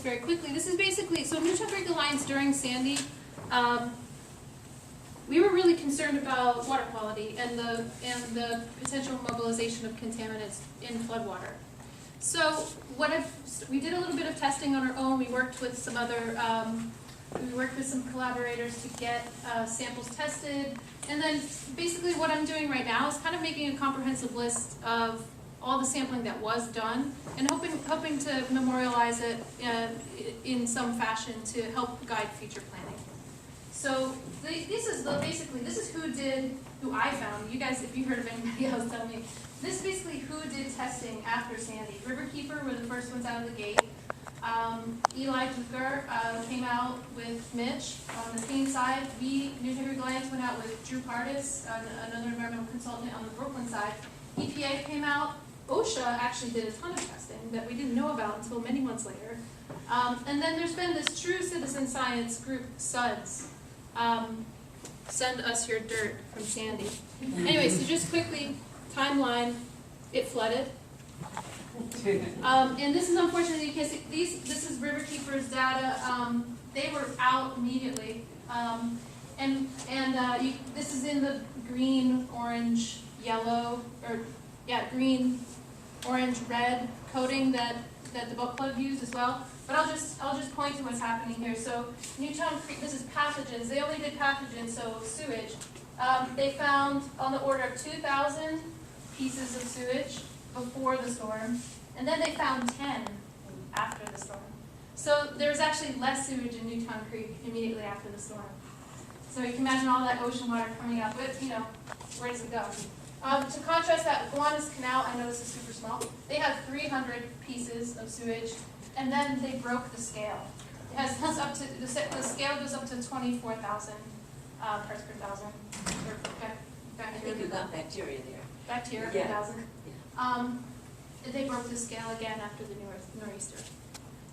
very quickly. This is basically, so Newtown Creek Alliance during Sandy, we were really concerned about water quality and the potential mobilization of contaminants in floodwater. So we did a little bit of testing on our own. We worked with some other, we worked with some collaborators to get samples tested. And then basically what I'm doing right now is kind of making a comprehensive list of all the sampling that was done and hoping to memorialize it in some fashion to help guide future planning. So this is who I found. You guys, if you heard of anybody else, tell me. This is basically who did testing after Sandy. Riverkeeper were the first ones out of the gate. Eli Duker came out with Mitch on the clean side. Newtown Creek Alliance went out with Drew Pardis, another environmental consultant on the Brooklyn side. EPA came out. OSHA actually did a ton of testing that we didn't know about until many months later. And then there's been this true citizen science group, SUDS. Send us your dirt from Sandy. Anyway, so just quickly, timeline, it flooded. And this is unfortunately because this is Riverkeeper's data. They were out immediately. This is in the green, orange, yellow, green, orange, red coding that the book club used as well. But I'll just point to what's happening here. So Newtown Creek, this is pathogens. They only did pathogens, so sewage. They found on the order of 2,000 pieces of sewage before the storm, and then they found 10 after the storm. So there was actually less sewage in Newtown Creek immediately after the storm. So you can imagine all that ocean water coming up, but where does it go? To contrast that with Gowanus Canal, I know this is super small. They had 300 pieces of sewage, and then they broke the scale. It has up to the scale goes up to 24,000 parts per thousand. I think you got bacteria there. Bacteria per thousand. They broke the scale again after the nor'easter.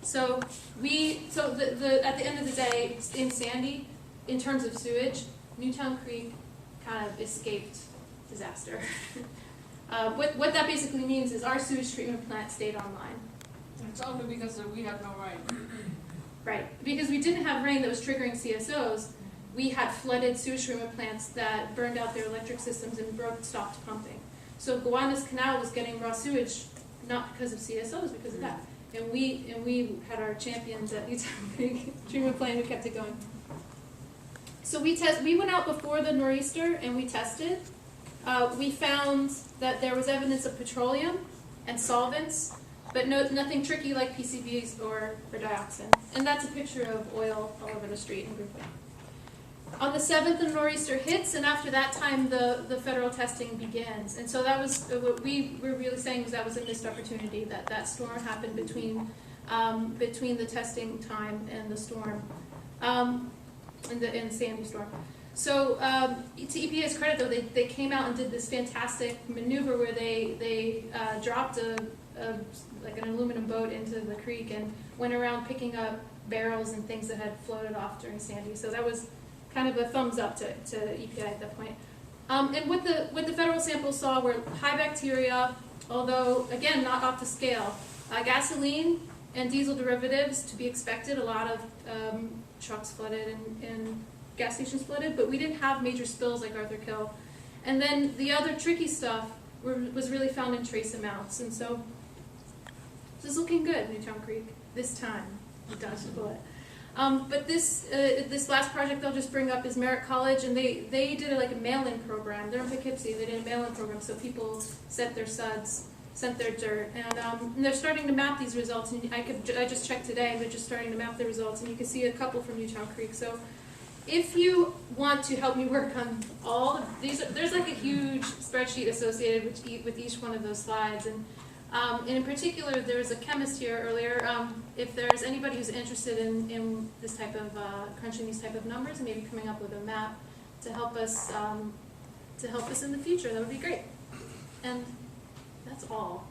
So at the end of the day, in Sandy, in terms of sewage, Newtown Creek kind of escaped disaster. What that basically means is our sewage treatment plant stayed online. It's only because we had no rain. Right, because we didn't have rain that was triggering CSOs. We had flooded sewage treatment plants that burned out their electric systems and stopped pumping. So Gowanus Canal was getting raw sewage not because of CSOs, because of that. And we had our champions at Newtown Creek treatment plant who kept it going. So we went out before the nor'easter and we tested. We found that there was evidence of petroleum and solvents, but nothing tricky like PCBs or dioxin. And that's a picture of oil all over the street in Brooklyn. On the 7th, the nor'easter hits, and after that time, the federal testing begins. And so that was what we were really saying was that was a missed opportunity, that storm happened between the testing time and the storm, and the Sandy storm. So to EPA's credit, though, they came out and did this fantastic maneuver where they dropped like an aluminum boat into the creek and went around picking up barrels and things that had floated off during Sandy. So that was kind of a thumbs up to EPA at that point. And what the federal samples saw were high bacteria, although again not up to scale. Gasoline and diesel derivatives to be expected. A lot of trucks flooded and gas stations flooded, but we didn't have major spills like Arthur Kill. And then the other tricky stuff was really found in trace amounts. And so this is looking good, Newtown Creek, this time. We dodged a bullet. But this last project I'll just bring up is Merritt College, and they did like a mail-in program. They're in Poughkeepsie. They did a mail-in program, so people sent their suds, sent their dirt, and they're starting to map these results. And I just checked today. They're just starting to map the results, and you can see a couple from Newtown Creek. So if you want to help me work on all of these, there's like a huge spreadsheet associated with each one of those slides, and in particular, there was a chemist here earlier. If there's anybody who's interested in this type of crunching these type of numbers and maybe coming up with a map to help us in the future, that would be great. And that's all.